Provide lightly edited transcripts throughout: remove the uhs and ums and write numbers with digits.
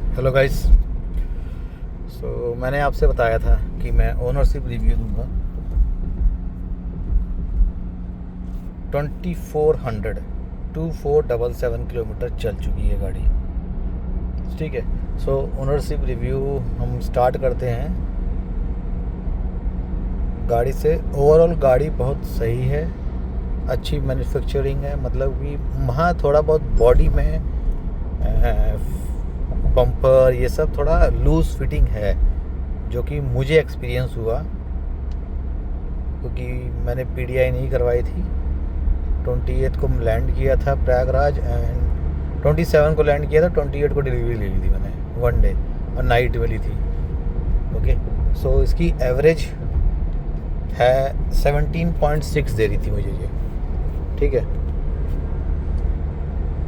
Hello guys. मैंने आपसे बताया था कि मैं ओनरशिप रिव्यू दूंगा। 2477 किलोमीटर चल चुकी है गाड़ी। ठीक है। ओनरशिप रिव्यू हम स्टार्ट करते हैं गाड़ी से। ओवरऑल गाड़ी बहुत सही है, अच्छी मैन्युफैक्चरिंग है। मतलब कि वहाँ थोड़ा बहुत बॉडी में बम्पर ये सब थोड़ा लूज़ फिटिंग है, जो कि मुझे एक्सपीरियंस हुआ क्योंकि मैंने पीडीआई नहीं करवाई थी। 28 को लैंड किया था प्रयागराज एंड 27 को लैंड किया था। 28 को डिलीवरी ले ली थी मैंने, 1 डे और नाइट में ली थी। ओके। इसकी एवरेज है 17.6 दे रही थी मुझे ये। ठीक है,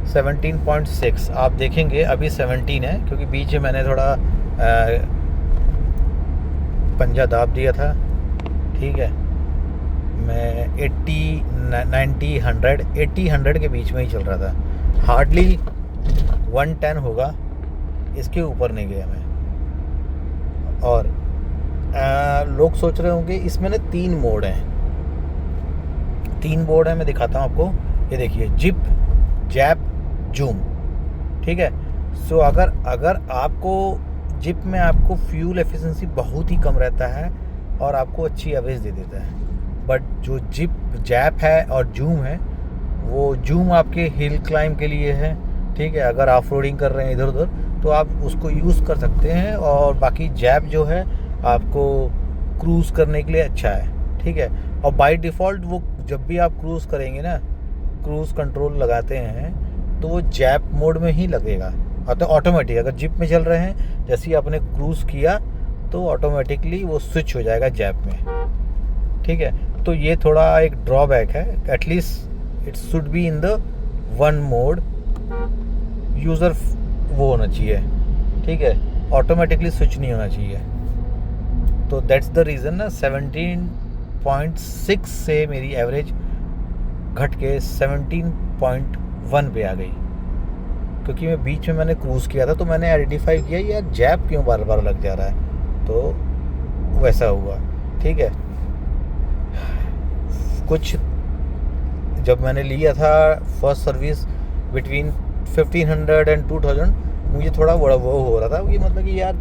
17.6 आप देखेंगे अभी 17 है क्योंकि बीच में मैंने थोड़ा पंजा दाब दिया था। ठीक है, मैं 80 90 100 80 100 के बीच में ही चल रहा था। हार्डली 110 होगा, इसके ऊपर नहीं गया मैं। और लोग सोच रहे होंगे इसमें ना 3 मोड हैं। 3 मोड है, मैं दिखाता हूँ आपको। ये देखिए, जिप, जैप, जूम। ठीक है। अगर आपको जिप में आपको फ्यूल एफिशिएंसी बहुत ही कम रहता है और आपको अच्छी एवरेज दे देता है। बट जो जैप है और जूम है, वो जूम आपके हिल क्लाइंब के लिए है। ठीक है, अगर ऑफ रोडिंग कर रहे हैं इधर उधर तो आप उसको यूज़ कर सकते हैं। और बाकी जैप जो है आपको क्रूज़ करने के लिए अच्छा है। ठीक है। और बाय डिफ़ॉल्ट वो जब भी आप क्रूज़ करेंगे ना, क्रूज़ कंट्रोल लगाते हैं तो वो जैप मोड में ही लगेगा। तो ऑटोमेटिक अगर जिप में चल रहे हैं, जैसे ही आपने क्रूज़ किया तो ऑटोमेटिकली वो स्विच हो जाएगा जैप में। ठीक है। तो ये थोड़ा एक ड्रॉबैक है। At least it should be in the 1 mode. User वो होना चाहिए। ठीक है, ऑटोमेटिकली स्विच नहीं होना चाहिए। तो दैट्स द रीज़न ना 17.6 से मेरी एवरेज घट के 17.1 पे आ गई। क्योंकि मैं बीच में मैंने क्रूज़ किया था तो मैंने आइडेंटिफाई किया यार जैप क्यों बार बार लग जा रहा है, तो वैसा हुआ। ठीक है। कुछ जब मैंने लिया था फर्स्ट सर्विस बिटवीन 1500 एंड 2000, मुझे थोड़ा बड़ा वो हो रहा था कि मतलब कि यार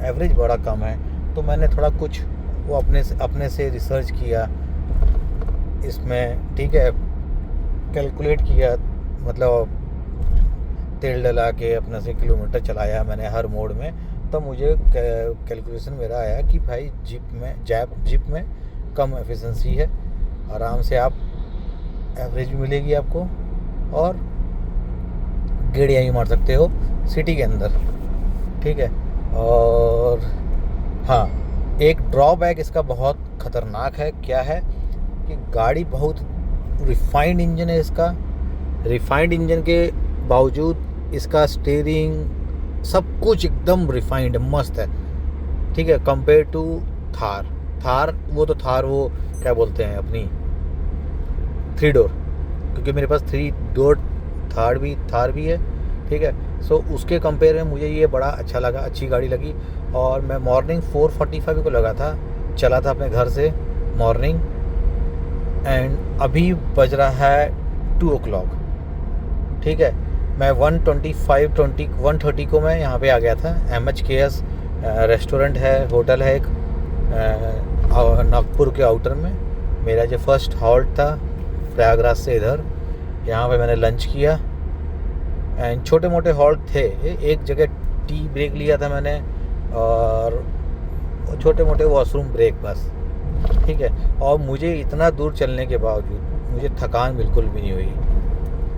एवरेज बड़ा कम है। तो मैंने थोड़ा कुछ वो अपने से रिसर्च किया इसमें। ठीक है, कैलकुलेट किया, मतलब तेल डला के अपने से किलोमीटर चलाया मैंने हर मोड में। तो मुझे कैलकुलेशन मेरा आया कि भाई जिप में कम एफिशिएंसी है, आराम से आप एवरेज भी मिलेगी आपको और गेड़ियाँ भी मार सकते हो सिटी के अंदर। ठीक है। और हाँ, एक ड्रॉबैक इसका बहुत ख़तरनाक है। क्या है कि गाड़ी बहुत रिफाइंड इंजन है इसका। रिफाइंड इंजन के बावजूद इसका स्टीयरिंग सब कुछ एकदम रिफाइंड मस्त है। ठीक है, कंपेयर टू थार वो क्या बोलते हैं अपनी 3 डोर, क्योंकि मेरे पास 3 डोर थार भी है। ठीक है। उसके कंपेयर में मुझे ये बड़ा अच्छा लगा, अच्छी गाड़ी लगी। और मैं मॉर्निंग 4:45 को चला था अपने घर से मॉर्निंग, एंड अभी बज रहा है 2 o'clock। ठीक है, मैं 1:30 को मैं यहाँ पे आ गया था। MHKS रेस्टोरेंट है, होटल है एक नागपुर के आउटर में। मेरा जो फर्स्ट हॉल्ट था प्रयागराज से इधर, यहाँ पे मैंने लंच किया। एंड छोटे मोटे हॉल्ट थे, एक जगह टी ब्रेक लिया था मैंने और छोटे मोटे वॉशरूम ब्रेक बस। ठीक है। और मुझे इतना दूर चलने के बावजूद मुझे थकान बिल्कुल भी नहीं हुई।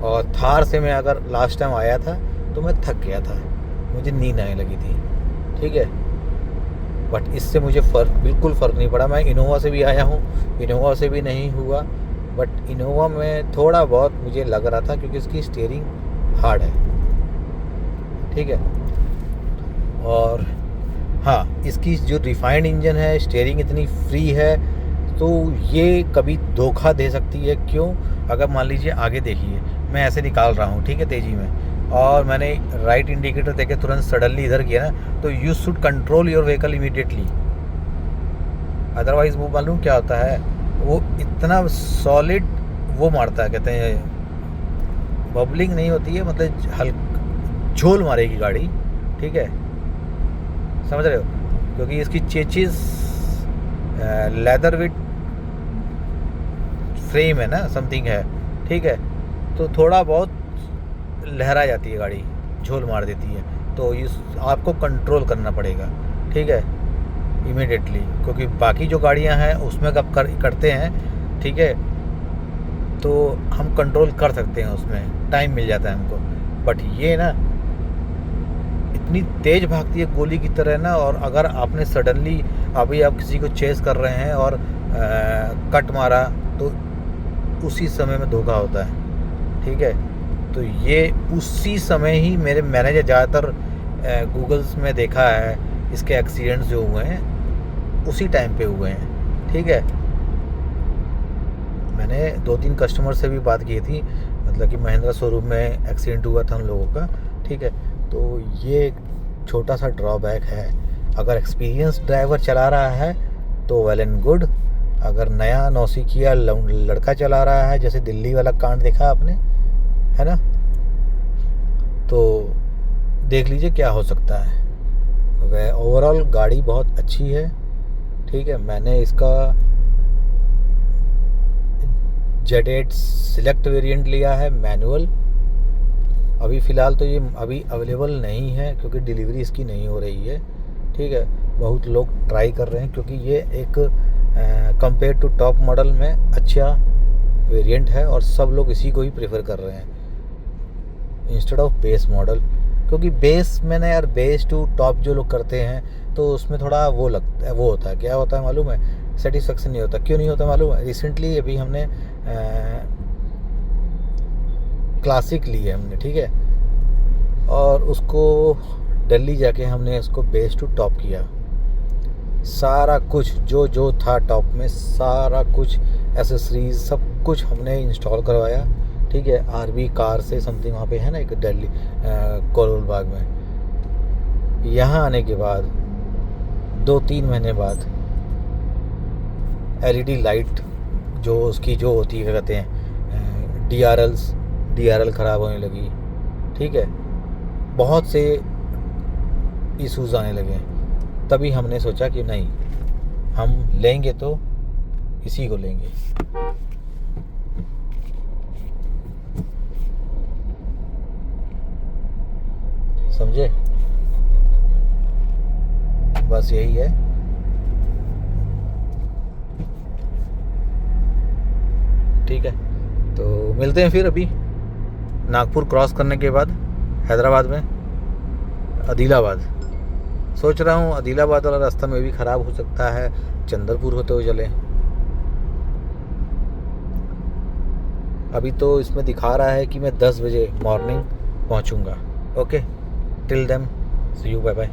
और थार से मैं अगर लास्ट टाइम आया था तो मैं थक गया था, मुझे नींद आने लगी थी। ठीक है। बट इससे मुझे बिल्कुल फ़र्क नहीं पड़ा। मैं इनोवा से भी आया हूँ, इनोवा से भी नहीं हुआ। बट इनोवा में थोड़ा बहुत मुझे लग रहा था क्योंकि इसकी स्टीयरिंग हार्ड है। ठीक है। और हाँ, इसकी जो रिफाइंड इंजन है, स्टीयरिंग इतनी फ्री है, तो ये कभी धोखा दे सकती है। क्यों? अगर मान लीजिए आगे देखिए, मैं ऐसे निकाल रहा हूँ, ठीक है, तेज़ी में, और मैंने राइट इंडिकेटर देके तुरंत सडनली इधर किया ना, तो you should control your vehicle immediately. Otherwise वो मालूम क्या होता है, वो इतना सॉलिड वो मारता है, कहते हैं बबलिंग नहीं होती है, मतलब झोल मारेगी गाड़ी, ठीक है, समझ रहे हो, क्योंकि इसकी चेचिस लेदर विथ फ्रेम है ना, समथिंग है, ठीक है, तो थोड़ा बहुत लहरा जाती है गाड़ी, झोल मार देती है, तो इस आपको कंट्रोल करना पड़ेगा, ठीक है, इमीडिएटली, क्योंकि बाकी जो गाड़ियां हैं उसमें कब करते हैं, ठीक है, तो हम कंट्रोल कर सकते हैं, उसमें टाइम मिल जाता है हमको, बट ये ना इतनी तेज़ भागती है गोली की तरह ना, और अगर आपने सडनली अभी आप किसी को चेस कर रहे हैं और कट मारा तो उसी समय में धोखा होता है, ठीक है, तो ये उसी समय ही मैंने ज़्यादातर गूगल्स में देखा है, इसके एक्सीडेंट्स जो हुए हैं उसी टाइम पे हुए हैं, ठीक है। मैंने 2-3 कस्टमर से भी बात की थी, मतलब कि महिंद्रा शोरूम में एक्सीडेंट हुआ था हम लोगों का, ठीक है, तो ये एक छोटा सा ड्रॉबैक है। अगर एक्सपीरियंस ड्राइवर चला रहा है तो वेल एंड गुड, अगर नया नौसिखिया लड़का चला रहा है, जैसे दिल्ली वाला कांड देखा आपने, है ना, तो देख लीजिए क्या हो सकता है। वह ओवरऑल गाड़ी बहुत अच्छी है, ठीक है, मैंने इसका Z8 सिलेक्ट वेरिएंट लिया है मैनुअल, अभी फ़िलहाल तो ये अभी अवेलेबल नहीं है क्योंकि डिलीवरी इसकी नहीं हो रही है, ठीक है, बहुत लोग ट्राई कर रहे हैं क्योंकि ये एक कंपेयर टू टॉप मॉडल में अच्छा वेरिएंट है और सब लोग इसी को ही प्रेफर कर रहे हैं इंस्टेड ऑफ बेस मॉडल, क्योंकि बेस में ना यार, बेस टू टॉप जो लोग करते हैं तो उसमें थोड़ा वो लगता है, वो होता है, क्या होता है मालूम है, सेटिस्फेक्शन नहीं होता। क्यों नहीं होता मालूम है? रिसेंटली अभी हमने क्लासिक ली है हमने, ठीक है, और उसको दिल्ली जाके हमने उसको बेस टू टॉप किया, सारा कुछ जो था टॉप में, सारा कुछ एसेसरीज सब कुछ हमने इंस्टॉल करवाया, ठीक है, आरबी कार से समथिंग वहाँ पे है ना एक दिल्ली कोरोल बाग में। यहाँ आने के बाद 2-3 महीने बाद एलईडी लाइट जो उसकी जो होती है, क्या कहते हैं, डीआरएल ख़राब होने लगी, ठीक है, बहुत से इशूज़ आने लगे। तभी हमने सोचा कि नहीं, हम लेंगे तो इसी को लेंगे। समझे? बस यही है। ठीक है, तो मिलते हैं फिर अभी नागपुर क्रॉस करने के बाद हैदराबाद में आदिलाबाद। सोच रहा हूँ आदिलाबाद वाला रास्ता में भी ख़राब हो सकता है, चंदरपुर होते हुए चलें। अभी तो इसमें दिखा रहा है कि मैं 10 बजे मॉर्निंग पहुँचूँगा। Okay, till then see you, bye bye.